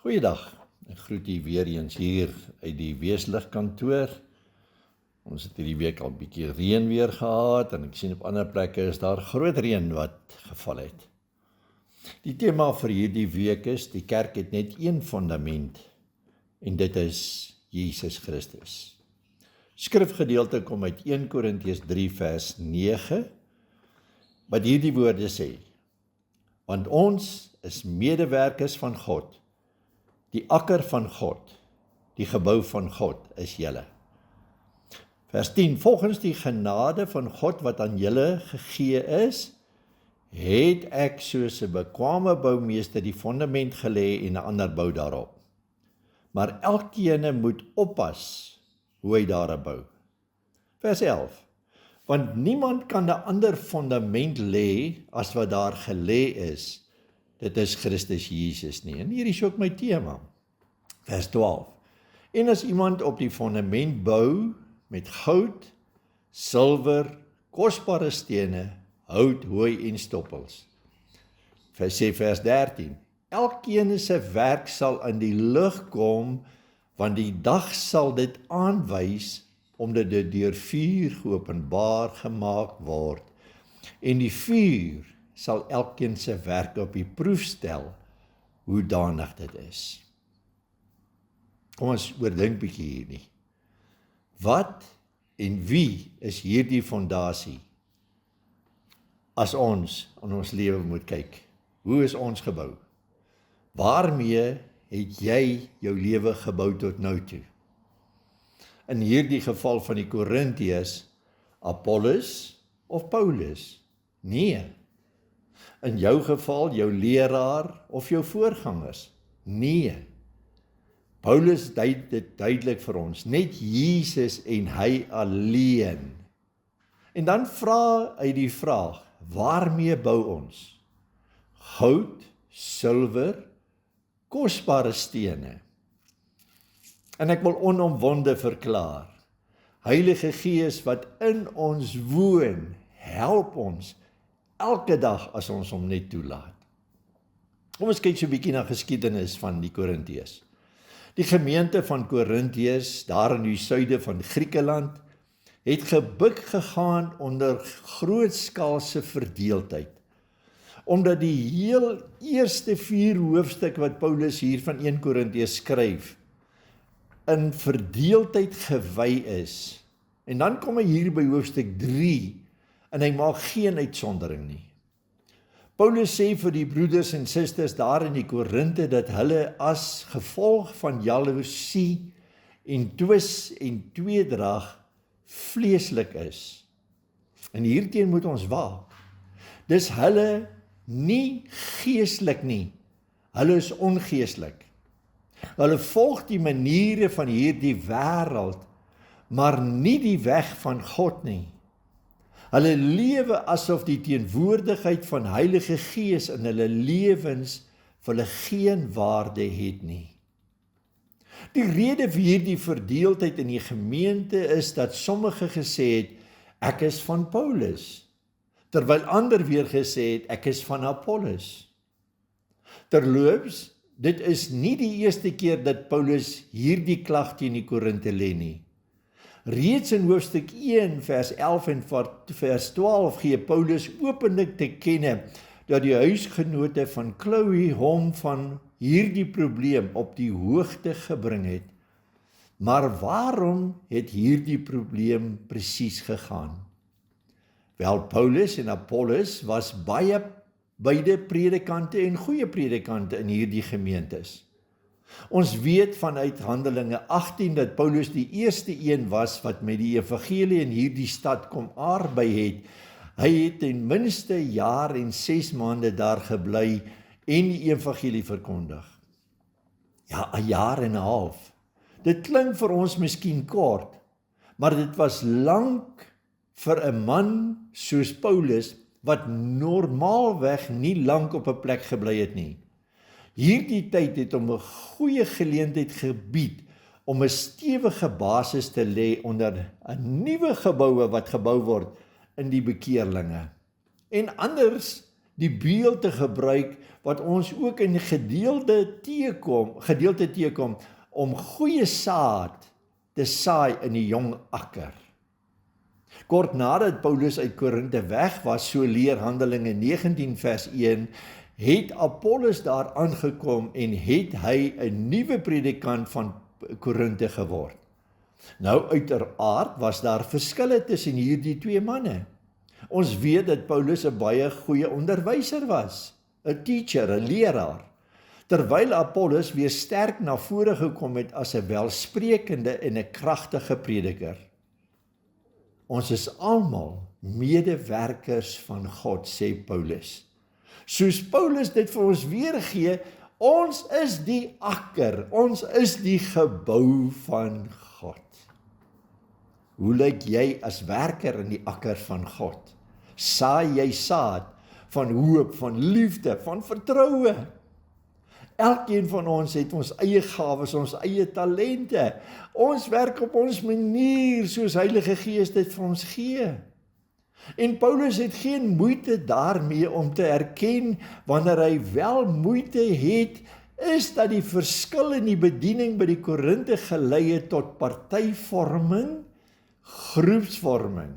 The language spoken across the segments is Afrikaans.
Goeiedag, ek groet u weer eens hier uit die Weeslig kantoor. Ons het hierdie week al 'n bietjie reën weer gehad en ek sien op ander plekke is daar groot reën wat geval het. Die tema vir hierdie week is, die kerk het net een fundament en dit is Jesus Christus. Skrifgedeelte kom uit 1 Korintiërs 3 vers 9, wat hierdie woorde sê: want ons is medewerkers van God, die akker van God, die gebou van God is julle. Vers 10, volgens die genade van God wat aan julle gegee is, het ek soos 'n bekwame boumeester die fundament gelê en 'n ander bou daarop. Maar elkeen moet oppas hoe hy daarop bou. Vers 11, want niemand kan 'n ander fundament lê as wat daar gelê is, dit is Christus Jesus nie. En hier is ook my tema. Vers 12. En as iemand op die fundament bou met goud, silwer, kosbare stene, hout, hooi en stoppels. Vers 13. Elkeen se werk sal in die lig kom, want die dag sal dit aanwys, omdat dit deur vuur geopenbaar gemaak word. En die vuur sal elkeen se werk op die proef stel, hoe danig dit is. Kom ons oordink bietjie hierdie. Wat en wie is hierdie fondasie? As ons in ons lewe moet kyk, hoe is ons gebou? Waarmee het jy jou lewe gebou tot nou toe? In hierdie geval van die Korintiërs, Apollos of Paulus? Nee. In jou geval, jou leraar of jou voorgangers? Nee. Paulus dui dit duidelik vir ons, net Jesus en hy alleen. En dan vra hy die vraag, waarmee bou ons? Goud, silwer, kosbare stene. En ek wil onomwonde verklaar, Heilige Gees wat in ons woon, help ons elke dag as ons hom net toelaat. Kom ons kyk so 'n bietjie na geskiedenis van die Korintiërs. Die gemeente van Korintiërs, daar in die suide van Griekeland, het gebuk gegaan onder grootskaalse verdeeldheid. Omdat die heel eerste 4 hoofstuk wat Paulus hier van 1 Korintiërs skryf, in verdeeldheid gewy is. En dan kom hy hier by hoofstuk 3, en hy maak geen uitsondering nie. Paulus sê vir die broeders en susters daar in die Korinte dat hulle as gevolg van jaloesie en twis en tweedrag vleeslik is. En hierteen moet ons waak. Dis hulle nie geestelik nie, hulle is ongeestelik. Hulle volg die maniere van hierdie wêreld, maar nie die weg van God nie. Hulle lewe asof die teenwoordigheid van Heilige Gees in hulle lewens vir hulle geen waarde het nie. Die rede vir hierdie verdeeldheid in die gemeente is dat sommige gesê het, ek is van Paulus, terwyl ander weer gesê het, ek is van Apollos. Terloops, dit is nie die eerste keer dat Paulus hierdie klag teen die Korinte lê nie. Reeds in hoofstuk 1 vers 11 en vers 12 gee Paulus openlik te kenne dat die huisgenote van Chloe hom van hierdie probleem op die hoogte gebring het. Maar waarom het hierdie probleem presies gegaan? Wel, Paulus en Apollos was beide predikante en goeie predikante in hierdie gemeentes. Ons weet vanuit Handelinge 18 dat Paulus die eerste een was wat met die evangelie in hierdie stad kom arbei het. Hy het ten minste jaar en 6 maande daar gebly en die evangelie verkondig. Ja, 'n jaar en 'n half. Dit klink vir ons miskien kort, maar dit was lank vir 'n man soos Paulus wat normaalweg nie lank op 'n plek gebly het nie. Hierdie tyd het hom 'n goeie geleentheid gebied om 'n stewige basis te lê onder 'n nuwe geboue wat gebou word in die bekeerlinge. En anders die beeld te gebruik wat ons ook in gedeelte teekom om goeie saad te saai in die jong akker. Kort nadat Paulus uit Korinthe weg was, so leer Handelinge 19 vers 1, het Apollos daar aangekom en het hy 'n nuwe predikant van Korinthe geword. Nou uiteraard was daar verskille tussen hierdie twee manne. Ons weet dat Paulus 'n baie goeie onderwyser was, 'n teacher, 'n leraar, terwyl Apollos weer sterk na vore gekom het as 'n welsprekende en 'n kragtige prediker. Ons is almal medewerkers van God, sê Paulus. Soos Paulus dit vir ons weergee, ons is die akker, ons is die gebou van God. Hoe lyk jy as werker in die akker van God? Saai jy saad van hoop, van liefde, van vertroue? Elkeen van ons het ons eie gawes, ons eie talente. Ons werk op ons manier, soos Heilige Gees dit vir ons gee. En Paulus het geen moeite daarmee om te erken, wanneer hy wel moeite het, is dat die verskil in die bediening by die Korinthe gelei het tot partyvorming, groepsvorming.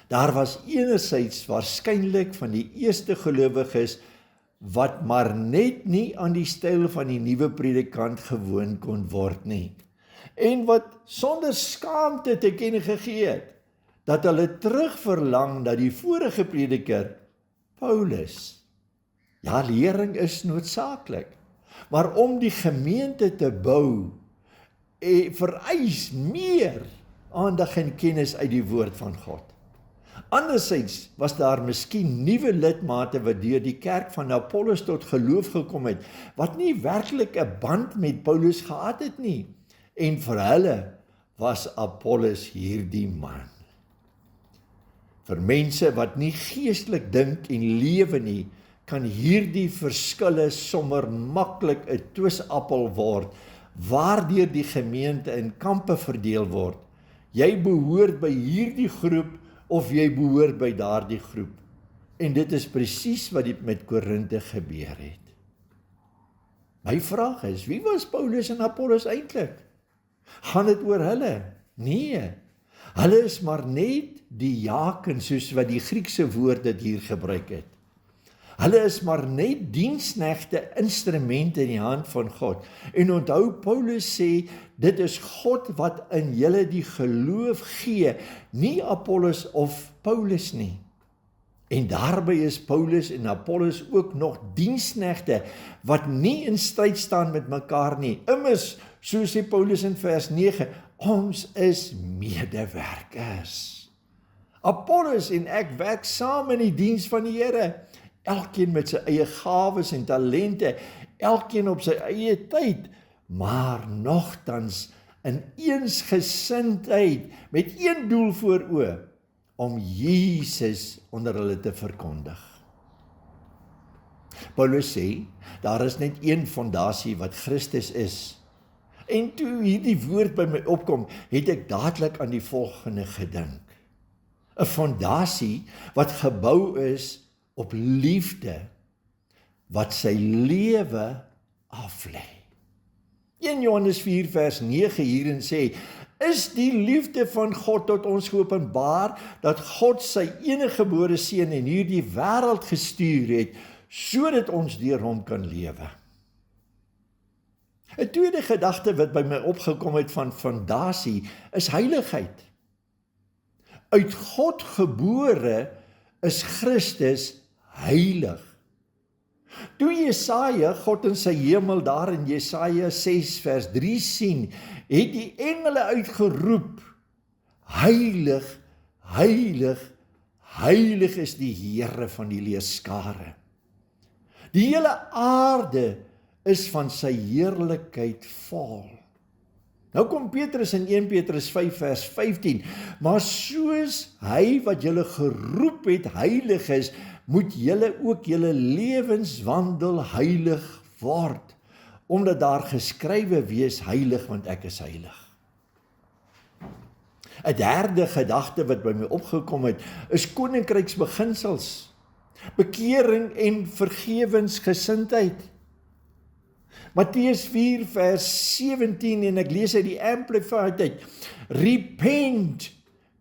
Daar was enerzijds waarskynlik van die eerste gelowiges wat maar net nie aan die styl van die nuwe predikant gewoon kon word nie, en wat sonder skaamte te kenne gegee het, dat hulle terugverlang na die vorige prediker, Paulus. Ja, lering is noodsaaklik, maar om die gemeente te bou, vereis meer aandag en kennis uit die woord van God. Anderzijds was daar miskien nuwe lidmate wat deur die kerk van Apollos tot geloof gekom het, wat nie werklik 'n band met Paulus gehad het nie, en vir hulle was Apollos hierdie man. Vir mense wat nie geestelik dink en lewe nie, kan hierdie verskille sommer maklik 'n twisappel word, waardeur die gemeente in kampe verdeel word. Jy behoort by hierdie groep of jy behoort by daardie groep. En dit is presies wat met Korinthe gebeur het. My vraag is, wie was Paulus en Apollos eintlik? Gaan dit oor hulle? Nee. Hulle is maar net die jakens, soos wat die Griekse woord dit hier gebruik het. Hulle is maar net diensknegte, instrumente in die hand van God. En onthou, Paulus sê, dit is God wat in julle die geloof gee, nie Apollos of Paulus nie. En daarby is Paulus en Apollos ook nog diensknegte, wat nie in stryd staan met mekaar nie. Immers, so sê Paulus in vers 9, ons is medewerkers. Apollos en ek werk saam in die diens van die Here. Elkeen met sy eie gawes en talente, elkeen op sy eie tyd, maar nogtans in eensgesindheid, met een doel voor oë, om Jesus onder hulle te verkondig. Paulus sê, daar is net een fondasie wat Christus is. En toe hierdie woord by my opkom, het ek dadelik aan die volgende gedink. 'n fondasie wat gebou is op liefde, wat sy lewe aflê. 1 Johannes 4 vers 9 hierin sê, is die liefde van God tot ons geopenbaar, dat God sy eniggebore seun in hierdie wêreld gestuur het, sodat ons deur hom kan lewe. 'n tweede gedagte wat by my opgekom het van fondasie, is heiligheid. Uit God gebore is Christus heilig. Toe Jesaja God in sy hemel daar in Jesaja 6 vers 3 sien, het die engele uitgeroep, heilig, heilig, heilig is die Here van die leerskare. Die hele aarde is van sy heerlikheid vol. Nou kom Petrus in 1 Petrus 5 vers 15, maar soos hy wat julle geroep het heilig is, moet julle ook julle lewenswandel heilig word, omdat daar geskrywe wees heilig, want ek is heilig. 'n derde gedagte wat by my opgekom het, is koninkryksbeginsels. bekering en vergewensgesindheid. Matteus 4 vers 17 en ek lees uit die Amplified uit. Repent,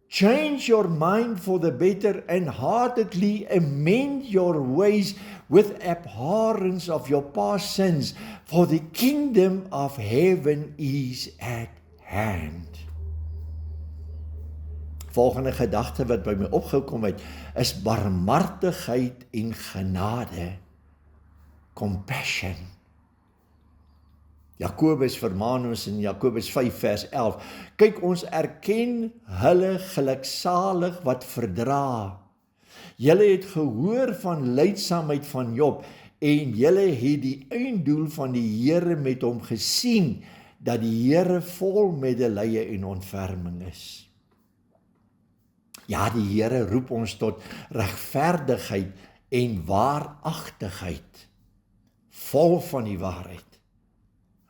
change your mind for the better and heartedly amend your ways with abhorrence of your past sins, for the kingdom of heaven is at hand. Volgende gedagte wat by my opgekom het, is barmhartigheid en genade. Compassion. Jakobus vermaan ons in Jakobus 5 vers 11. Kyk, ons erken hulle geluksalig wat verdra. Julle het gehoor van lydsaamheid van Job en julle het die einddoel van die Here met hom gesien, dat die Here vol medelee en ontferming is. Ja, die Here roep ons tot regverdigheid en waaragtigheid, vol van die waarheid.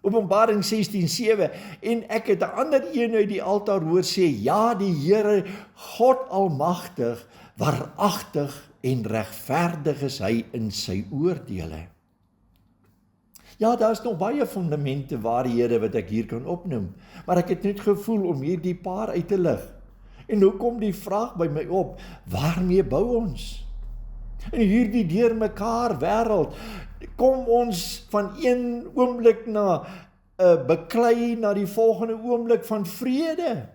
Openbaring 16:7, en ek het 'n ander een uit die altaar hoor sê, ja, die Here, God almagtig, waaragtig en regverdig is hy in sy oordeele. Ja, daar is nog baie fundamente waarhede wat ek hier kan opnoem, maar ek het net gevoel om hierdie paar uit te lig. En nou kom die vraag by my op, waarmee bou ons? In hierdie deurmekaar wêreld, kom ons van een oomblik na beklei, na die volgende oomblik van vrede.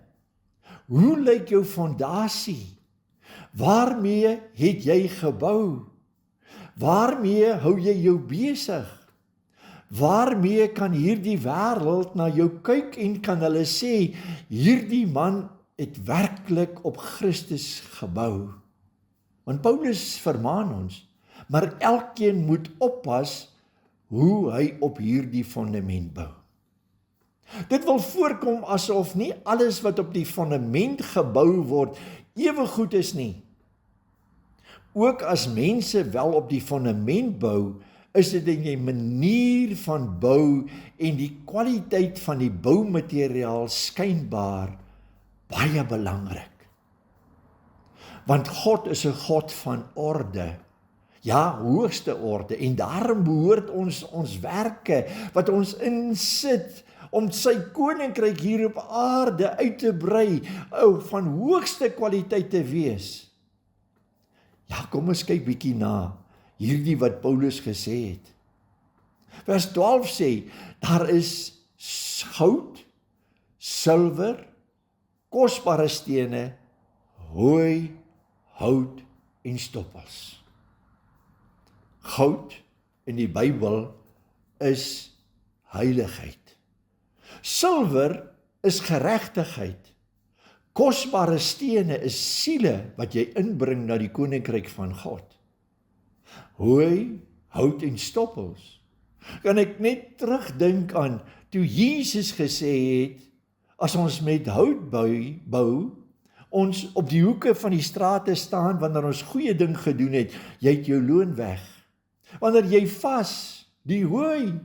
Hoe lyk jou fondasie? Waarmee het jy gebou? Waarmee hou jy jou besig? Waarmee kan hierdie wêreld na jou kyk en kan hulle sê, hierdie man het werklik op Christus gebou? Want Paulus vermaan ons, maar elkeen moet oppas hoe hy op hierdie fundament bou. Dit wil voorkom asof nie alles wat op die fundament gebou word ewe goed is nie. Ook as mense wel op die fundament bou, is dit in die manier van bou en die kwaliteit van die boumateriaal skynbaar baie belangrik. Want God is 'n God van orde. Ja, hoogste orde, en daarom behoort ons werke, wat ons insit, om sy koninkryk hier op aarde uit te brei, van hoogste kwaliteit te wees. Ja, kom ons kyk bietjie na hierdie wat Paulus gesê het. Vers 12 sê, daar is goud, silwer, kosbare stene, hooi, hout en stoppels. Goud in die Bybel is heiligheid. Silwer is geregtigheid. Kosbare stene is siele wat jy inbring na die koninkryk van God. Hooi, hout en stoppels. Kan ek net terugdink aan toe Jesus gesê het, as ons met hout bou, ons op die hoeke van die strate staan wanneer ons goeie ding gedoen het, jy het jou loon weg. Wanneer jy vas, die hooi.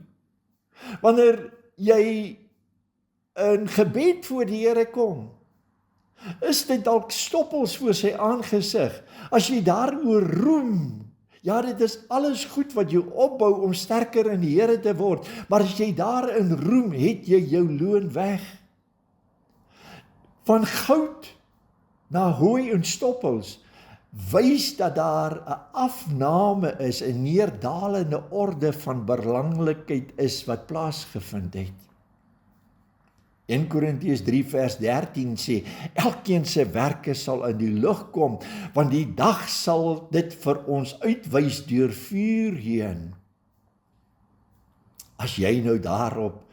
Wanneer jy in gebed voor die Here kom, is dit dalk stoppels voor sy aangesig. As jy daaroor roem, ja, dit is alles goed wat jou opbou om sterker in die Here te word, maar as jy daarin roem, het jy jou loon weg. Van goud na hooi en stoppels, wys dat daar 'n afname is, 'n neerdalende orde van belanglikheid is wat plaasgevind het. 1 Korintiërs 3 vers 13 sê, elkeen se werke sal in die lig kom, want die dag sal dit vir ons uitwys deur vuur heen. As jy nou daarop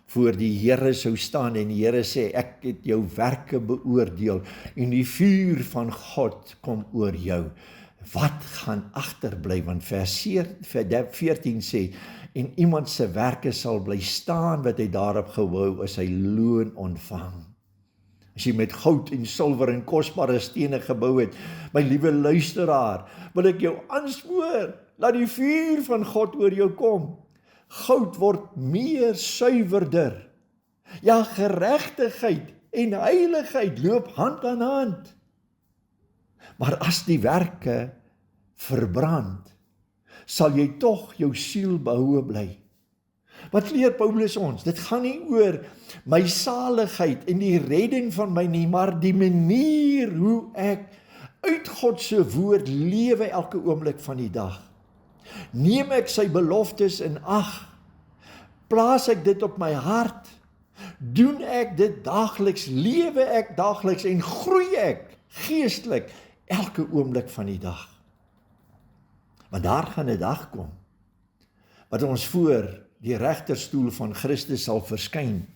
voor die Here sou staan en die Here sê, ek het jou werke beoordeel en die vuur van God kom oor jou, wat gaan agterbly? Want vers 14 sê, en iemand se werke sal bly staan wat hy daarop gehou is, hy loon ontvang. As jy met goud en silwer en kosbare stene gebou het, my liewe luisteraar, wil ek jou aanspoor, laat die vuur van God oor jou kom. Goud word meer suiwerder. Ja, geregtigheid en heiligheid loop hand aan hand. Maar as die werke verbrand, sal jy tog jou siel behoue bly. Wat leer Paulus ons? Dit gaan nie oor my saligheid en die redding van my nie, maar die manier hoe ek uit God se woord lewe elke oomblik van die dag. Neem ek sy beloftes in ag? Plaas ek dit op my hart? Doen ek dit daagliks? Lewe ek daagliks en groei ek geestelik elke oomblik van die dag? Want daar gaan 'n dag kom wat ons voor die regterstoel van Christus sal verskyn,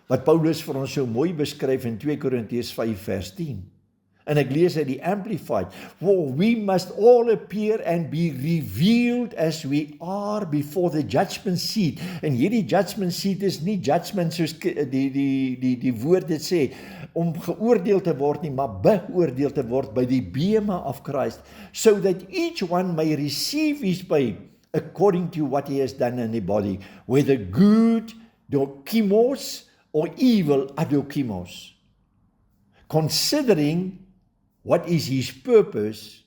wat Paulus vir ons so mooi beskryf in 2 Korintiërs 5 vers 10. En ek lees uit die Amplified, for we must all appear and be revealed as we are before the judgment seat. En hierdie judgment seat is nie judgment soos die woord dit sê, om geoordeel te word nie, maar beoordeel te word by die bema of Christ, so that each one may receive his pay according to what he has done in the body, whether good dokimos or evil adokimos, considering what is his purpose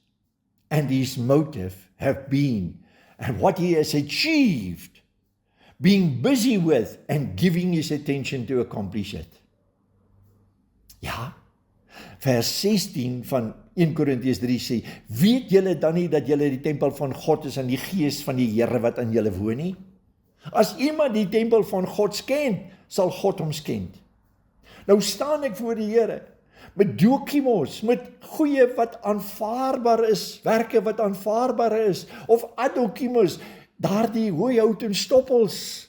and his motive have been, and what he has achieved, being busy with and giving his attention to accomplish it. Ja, vers 16 van 1 Korintiërs 3 sê, weet julle dan nie dat julle die tempel van God is en die gees van die Here wat in julle woon nie? As iemand die tempel van God skend, sal God hom skend. Nou staan ek voor die Here, met dokimos, met goeie wat aanvaarbaar is, werke wat aanvaarbaar is, of adokimos, daardie hooihout en stoppels,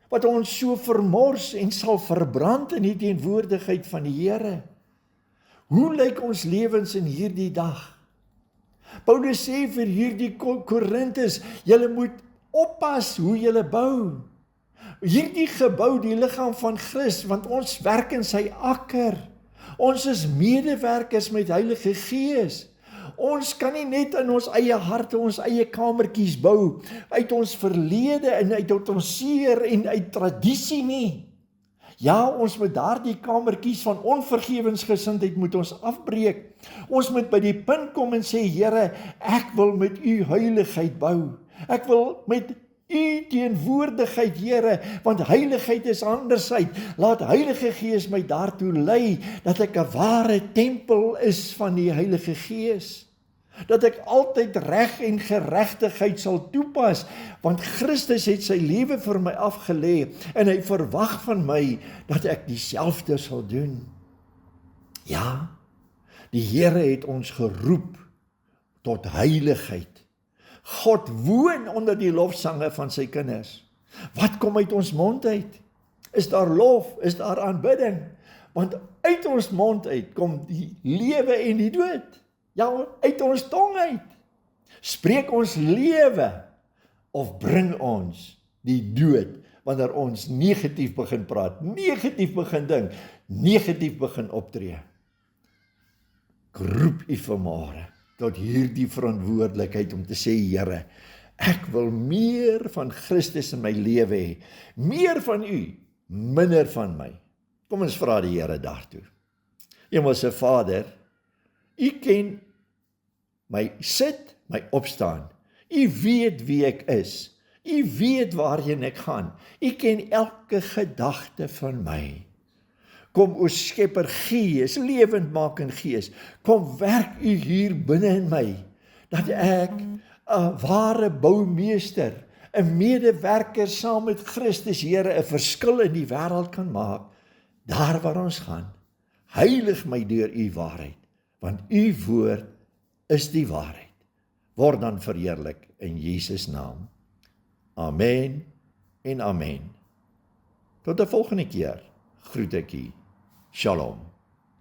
wat ons so vermors en sal verbrand in die teenwoordigheid van die Here. Hoe lyk ons lewens in hierdie dag? Paulus sê vir hierdie Korintus, julle moet oppas hoe julle bou. Hierdie gebou, die liggaam van Christus, want ons werk in sy akker. Ons is medewerkers met Heilige Gees. Ons kan nie net in ons eie harte, ons eie kamertjies bou, uit ons verlede en uit ons seer en uit tradisie nie. Ja, ons moet daardie kamertjies van onvergewensgesindheid moet ons afbreek. Ons moet by die punt kom en sê, Here, ek wil met u heiligheid bou. Ek wil met u teenwoordigheid, Here, want heiligheid is andersheid. Laat Heilige Gees my daartoe lei, dat ek 'n ware tempel is van die Heilige Gees. Dat ek altyd reg en geregtigheid sal toepas, want Christus het sy lewe vir my afgelê, en hy verwag van my, dat ek dieselfde sal doen. Ja, die Here het ons geroep tot heiligheid. God woon onder die lofsange van sy kinders. Wat kom uit ons mond uit? Is daar lof? Is daar aanbidding? Want uit ons mond uit kom die lewe en die dood. Ja, uit ons tong uit. Spreek ons lewe of bring ons die dood wanneer ons negatief begin praat, negatief begin dink, negatief begin optree. Ek roep u vanmôre tot hierdie verantwoordelikheid om te sê, Here, ek wil meer van Christus in my lewe hê, meer van u, minder van my. Kom ons vra die Here daartoe. Hemelse Vader, u ken my sit, my opstaan. U weet wie ek is. U weet waarheen ek gaan. U ken elke gedagte van my. Kom o Skepper Gees, lewendmakende Gees, kom werk u hier binne in my, dat ek 'n ware boumeester, 'n medewerker saam met Christus, Here, 'n verskil in die wêreld kan maak, daar waar ons gaan. Heilig my deur u waarheid, want u woord is die waarheid. Word dan verheerlik in Jesus naam. Amen en amen. Tot die volgende keer groet ek u. Shalom.